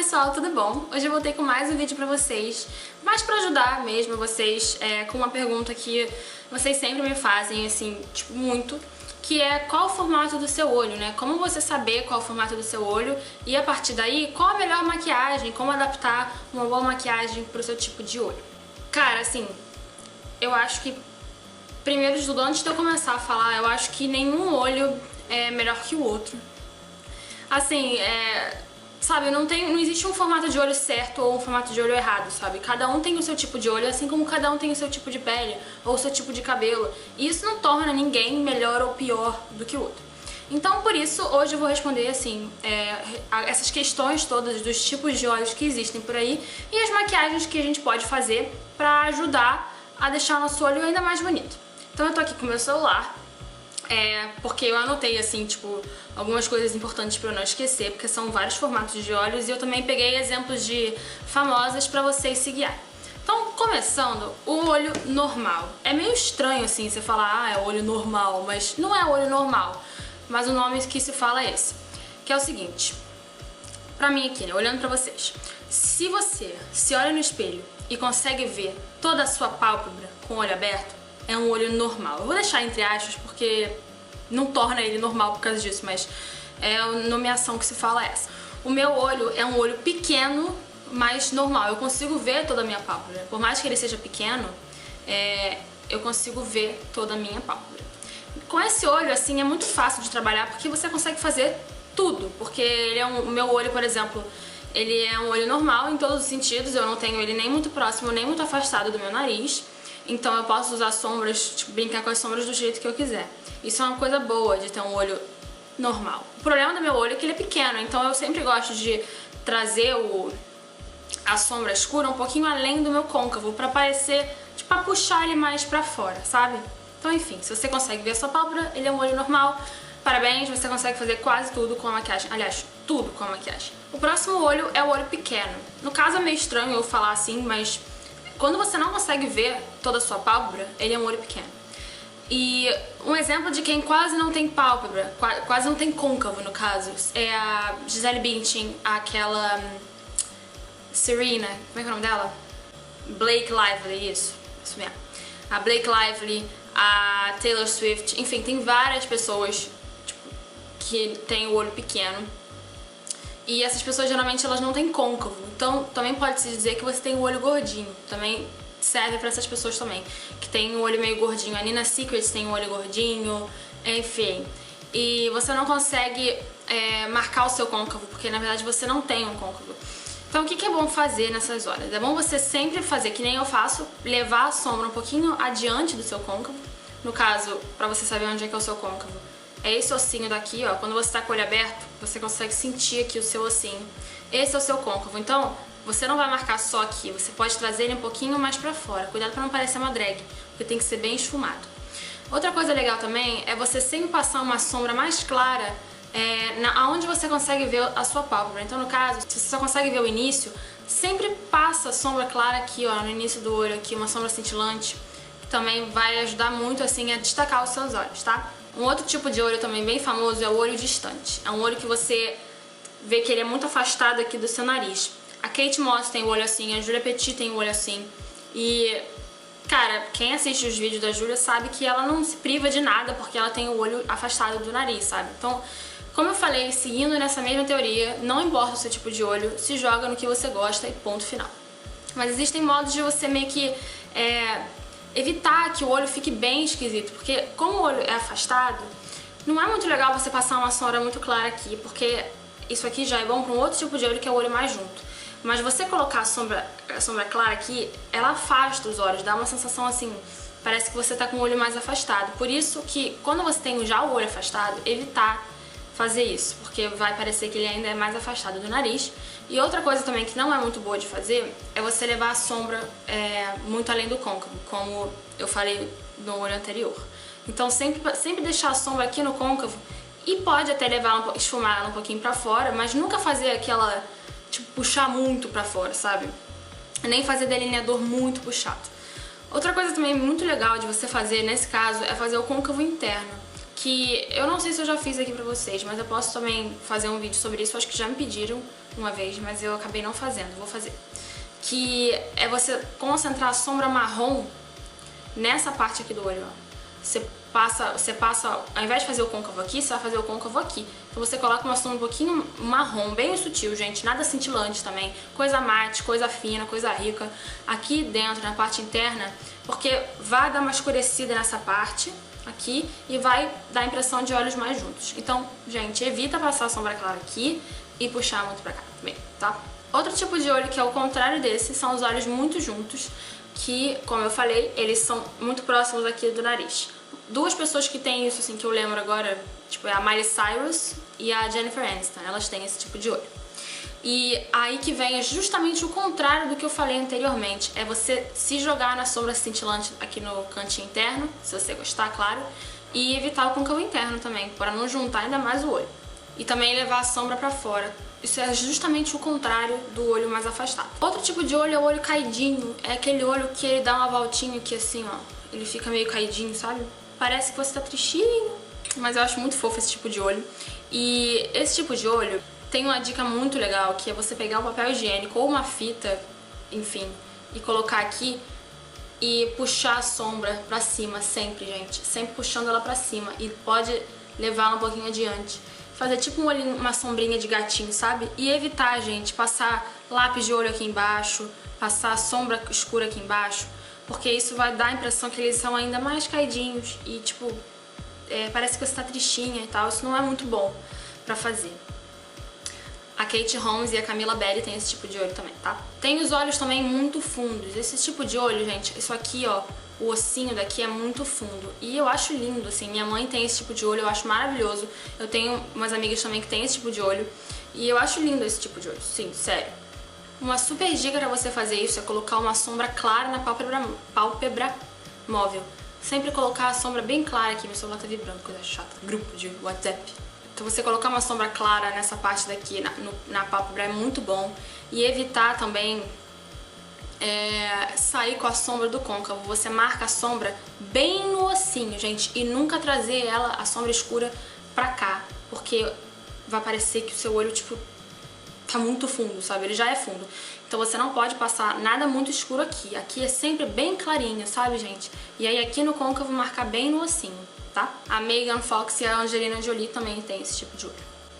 pessoal, tudo bom? Hoje eu voltei com mais um vídeo pra vocês, mas pra ajudar mesmo vocês com uma pergunta que vocês sempre me fazem, assim, tipo, muito, que é qual o formato do seu olho, né? Como você saber qual o formato do seu olho e a partir daí, qual a melhor maquiagem, como adaptar uma boa maquiagem pro seu tipo de olho. Cara, assim, eu acho que, primeiro de tudo, antes de eu começar a falar, eu acho que nenhum olho é melhor que o outro. Assim, sabe, não existe um formato de olho certo ou um formato de olho errado, sabe? Cada um tem o seu tipo de olho, assim como cada um tem o seu tipo de pele ou o seu tipo de cabelo. E isso não torna ninguém melhor ou pior do que o outro. Então, por isso, hoje eu vou responder, assim, essas questões todas dos tipos de olhos que existem por aí e as maquiagens que a gente pode fazer pra ajudar a deixar o nosso olho ainda mais bonito. Então eu tô aqui com o meu celular, porque eu anotei, assim, tipo, algumas coisas importantes pra eu não esquecer, porque são vários formatos de olhos e eu também peguei exemplos de famosas pra vocês se guiarem. Então, começando, o olho normal. É meio estranho, assim, você falar, é olho normal, mas não é olho normal. Mas o nome que se fala é esse, que é o seguinte, pra mim aqui, né, olhando pra vocês. Se você se olha no espelho e consegue ver toda a sua pálpebra com o olho aberto, é um olho normal. Eu vou deixar entre aspas porque não torna ele normal por causa disso, mas é a nomeação que se fala essa. O meu olho é um olho pequeno, mas normal. Eu consigo ver toda a minha pálpebra. Por mais que ele seja pequeno, eu consigo ver toda a minha pálpebra. Com esse olho, assim, é muito fácil de trabalhar porque você consegue fazer tudo. Porque o meu olho, por exemplo, ele é um olho normal em todos os sentidos. Eu não tenho ele nem muito próximo, nem muito afastado do meu nariz. Então eu posso usar sombras, tipo, brincar com as sombras do jeito que eu quiser. Isso é uma coisa boa de ter um olho normal. O problema do meu olho é que ele é pequeno, então eu sempre gosto de trazer a sombra escura um pouquinho além do meu côncavo, pra parecer, tipo, pra puxar ele mais pra fora, sabe? Então, enfim, se você consegue ver a sua pálpebra, ele é um olho normal. Parabéns, você consegue fazer quase tudo com a maquiagem. Aliás, tudo com a maquiagem. O próximo olho é o olho pequeno. No caso é meio estranho eu falar assim, mas quando você não consegue ver toda a sua pálpebra, ele é um olho pequeno. E um exemplo de quem quase não tem pálpebra, quase não tem côncavo no caso, é a Gisele Bündchen, aquela Serena, como é que é o nome dela? Blake Lively, isso mesmo. A Blake Lively, a Taylor Swift, enfim, tem várias pessoas, tipo, que têm o olho pequeno. E essas pessoas geralmente elas não têm côncavo, então também pode-se dizer que você tem o olho gordinho, também serve pra essas pessoas também, que tem o olho meio gordinho. A Nina Secret tem o olho gordinho, enfim. E você não consegue marcar o seu côncavo, porque na verdade você não tem um côncavo. Então o que é bom fazer nessas horas? É bom você sempre fazer, que nem eu faço, levar a sombra um pouquinho adiante do seu côncavo. No caso, pra você saber onde é que é o seu côncavo, é esse ossinho daqui, ó. Quando você tá com o olho aberto, você consegue sentir aqui o seu ossinho. Esse é o seu côncavo. Então, você não vai marcar só aqui, você pode trazer ele um pouquinho mais pra fora. Cuidado pra não parecer uma drag, porque tem que ser bem esfumado. Outra coisa legal também é você sempre passar uma sombra mais clara aonde você consegue ver a sua pálpebra. Então, no caso, se você só consegue ver o início, sempre passa a sombra clara aqui, ó, no início do olho, aqui, uma sombra cintilante, que também vai ajudar muito, assim, a destacar os seus olhos, tá? Um outro tipo de olho também bem famoso é o olho distante. É um olho que você vê que ele é muito afastado aqui do seu nariz. A Kate Moss tem o olho assim, a Julia Petit tem o olho assim. E, cara, quem assiste os vídeos da Julia sabe que ela não se priva de nada porque ela tem o olho afastado do nariz, sabe? Então, como eu falei, seguindo nessa mesma teoria, não importa o seu tipo de olho, se joga no que você gosta e ponto final. Mas existem modos de você meio que evitar que o olho fique bem esquisito, porque como o olho é afastado, não é muito legal você passar uma sombra muito clara aqui, porque isso aqui já é bom para um outro tipo de olho que é o olho mais junto. Mas você colocar a sombra clara aqui, ela afasta os olhos, dá uma sensação assim, parece que você tá com o olho mais afastado. Por isso que quando você tem já o olho afastado, evitar fazer isso, porque vai parecer que ele ainda é mais afastado do nariz. E outra coisa também que não é muito boa de fazer é você levar a sombra muito além do côncavo, como eu falei no olho anterior. Então sempre deixar a sombra aqui no côncavo e pode até esfumar ela um pouquinho pra fora, mas nunca fazer aquela, tipo, puxar muito pra fora, sabe? Nem fazer delineador muito puxado. Outra coisa também muito legal de você fazer nesse caso é fazer o côncavo interno, que eu não sei se eu já fiz aqui pra vocês, mas eu posso também fazer um vídeo sobre isso. Eu acho que já me pediram uma vez, mas eu acabei não fazendo, vou fazer. Que é você concentrar a sombra marrom nessa parte aqui do olho, ó. Você passa, ao invés de fazer o côncavo aqui, você vai fazer o côncavo aqui. Então você coloca uma sombra um pouquinho marrom, bem sutil, gente, nada cintilante também. Coisa mate, coisa fina, coisa rica. Aqui dentro, na parte interna, porque vai dar uma escurecida nessa parte aqui e vai dar a impressão de olhos mais juntos. Então, gente, evita passar a sombra clara aqui e puxar muito pra cá também, tá? Outro tipo de olho que é o contrário desse são os olhos muito juntos, que, como eu falei, eles são muito próximos aqui do nariz. Duas pessoas que têm isso, assim, que eu lembro agora, tipo, é a Miley Cyrus e a Jennifer Aniston. Elas têm esse tipo de olho. E aí que vem é justamente o contrário do que eu falei anteriormente. É você se jogar na sombra cintilante aqui no cantinho interno, se você gostar, claro, e evitar o côncavo interno também, para não juntar ainda mais o olho. E também levar a sombra pra fora. Isso é justamente o contrário do olho mais afastado. Outro tipo de olho é o olho caidinho. É aquele olho que ele dá uma voltinha aqui assim, ó. Ele fica meio caidinho, sabe? Parece que você tá tristinho, mas eu acho muito fofo esse tipo de olho. E esse tipo de olho tem uma dica muito legal, que é você pegar um papel higiênico ou uma fita, enfim, e colocar aqui e puxar a sombra pra cima sempre, gente. Sempre puxando ela pra cima e pode levá-la um pouquinho adiante. Fazer tipo um olhinho, uma sombrinha de gatinho, sabe? E evitar, gente, passar lápis de olho aqui embaixo, passar sombra escura aqui embaixo, porque isso vai dar a impressão que eles são ainda mais caidinhos e, tipo, parece que você tá tristinha e tal. Isso não é muito bom pra fazer. A Kate Holmes e a Camila Belli têm esse tipo de olho também, tá? Tem os olhos também muito fundos. Esse tipo de olho, gente, isso aqui, ó, o ossinho daqui é muito fundo. E eu acho lindo, assim. Minha mãe tem esse tipo de olho, eu acho maravilhoso. Eu tenho umas amigas também que têm esse tipo de olho. E eu acho lindo esse tipo de olho, sim, sério. Uma super dica pra você fazer isso é colocar uma sombra clara na pálpebra móvel. Sempre colocar a sombra bem clara aqui. Meu celular tá vibrando, coisa chata. Grupo de WhatsApp. Então você colocar uma sombra clara nessa parte daqui, na pálpebra, é muito bom. E evitar também sair com a sombra do côncavo. Você marca a sombra bem no ossinho, gente. E nunca trazer a sombra escura pra cá. Porque vai parecer que o seu olho, tipo, tá muito fundo, sabe? Ele já é fundo. Então você não pode passar nada muito escuro aqui. Aqui é sempre bem clarinho, sabe, gente? E aí aqui no côncavo marcar bem no ossinho, tá? A Megan Fox e a Angelina Jolie também tem esse tipo de olho.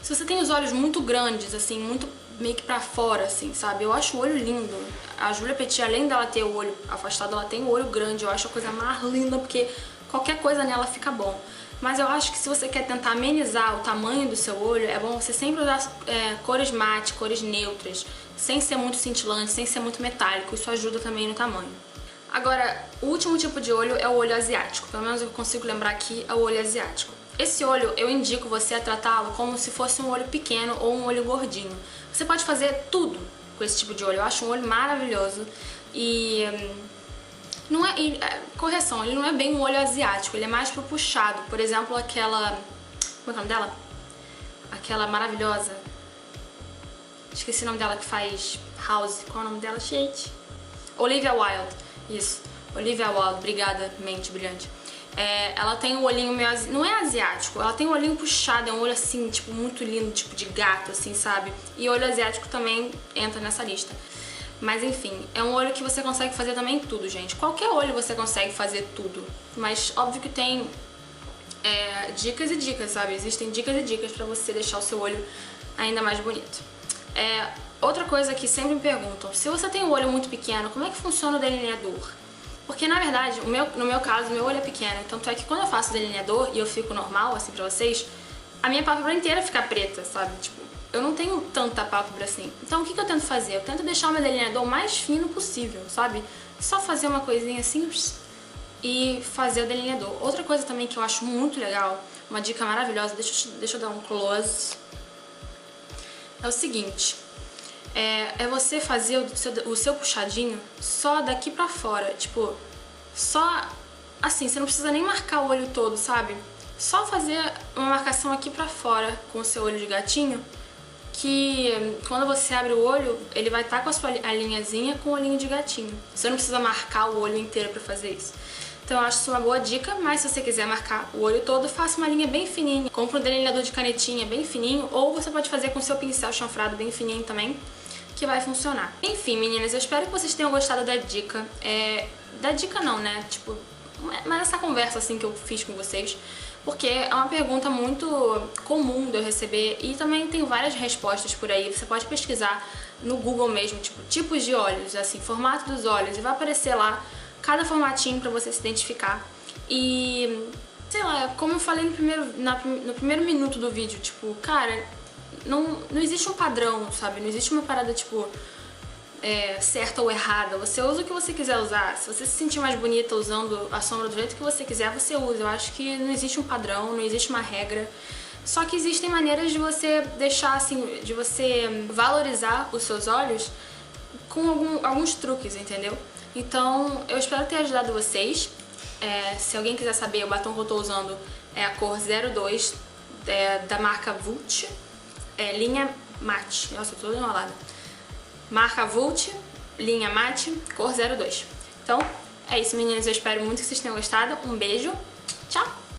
Se você tem os olhos muito grandes, assim, muito meio que pra fora, assim, sabe? Eu acho o olho lindo. A Julia Petit, além dela ter o olho afastado, ela tem o olho grande. Eu acho a coisa mais linda, porque qualquer coisa nela fica bom. Mas eu acho que se você quer tentar amenizar o tamanho do seu olho, é bom você sempre usar cores mate, cores neutras, sem ser muito cintilante, sem ser muito metálico. Isso ajuda também no tamanho. Agora, o último tipo de olho é o olho asiático. Pelo menos eu consigo lembrar aqui, é o olho asiático. Esse olho, eu indico você a tratá-lo como se fosse um olho pequeno ou um olho gordinho. Você pode fazer tudo com esse tipo de olho. Eu acho um olho maravilhoso e... não é, correção, ele não é bem um olho asiático, ele é mais pro puxado. Por exemplo, aquela... como é o nome dela? Aquela maravilhosa... esqueci o nome dela que faz House. Qual é o nome dela, gente? Olivia Wilde. Isso, Olivia Wilde. Obrigada, mente brilhante. Ela tem um olhinho meio... não é asiático, ela tem um olhinho puxado, é um olho assim, tipo, muito lindo, tipo de gato, assim, sabe? E olho asiático também entra nessa lista. Mas enfim, é um olho que você consegue fazer também tudo, gente. Qualquer olho você consegue fazer tudo. Mas óbvio que tem dicas e dicas, sabe? Existem dicas e dicas pra você deixar o seu olho ainda mais bonito. Outra coisa que sempre me perguntam, se você tem um olho muito pequeno, como é que funciona o delineador? Porque na verdade, no meu caso, meu olho é pequeno. Tanto é que quando eu faço delineador e eu fico normal, assim, pra vocês, a minha pálpebra inteira fica preta, sabe? Tipo, eu não tenho tanta pálpebra assim. Então o que eu tento fazer? Eu tento deixar o meu delineador o mais fino possível, sabe? Só fazer uma coisinha assim e fazer o delineador. Outra coisa também que eu acho muito legal, uma dica maravilhosa, deixa eu dar um close, é o seguinte, é você fazer o seu puxadinho só daqui pra fora, tipo, só assim, você não precisa nem marcar o olho todo, sabe? Só fazer uma marcação aqui pra fora com o seu olho de gatinho, que quando você abre o olho, ele vai estar com a sua linhazinha com o olhinho de gatinho. Você não precisa marcar o olho inteiro pra fazer isso. Então eu acho isso uma boa dica, mas se você quiser marcar o olho todo, faça uma linha bem fininha. Compre um delineador de canetinha bem fininho, ou você pode fazer com seu pincel chanfrado bem fininho também, que vai funcionar. Enfim, meninas, eu espero que vocês tenham gostado da dica. Da dica não, né? Tipo, mas essa conversa assim que eu fiz com vocês, porque é uma pergunta muito comum de eu receber e também tem várias respostas por aí. Você pode pesquisar no Google mesmo, tipo, tipos de olhos, assim, formato dos olhos, e vai aparecer lá cada formatinho pra você se identificar. E, sei lá, como eu falei no primeiro minuto do vídeo, tipo, cara, não existe um padrão, sabe? Não existe uma parada, tipo, certa ou errada. Você usa o que você quiser usar. Se você se sentir mais bonita usando a sombra do jeito que você quiser, você usa. Eu acho que não existe um padrão, não existe uma regra. Só que existem maneiras de você deixar, assim, de você valorizar os seus olhos com alguns truques, entendeu? Então, eu espero ter ajudado vocês. Se alguém quiser saber, o batom que eu tô usando é a cor 02, da marca Vult, linha mate. Nossa, eu tô toda enrolada. Marca Vult, linha mate, cor 02. Então, é isso, meninas. Eu espero muito que vocês tenham gostado. Um beijo.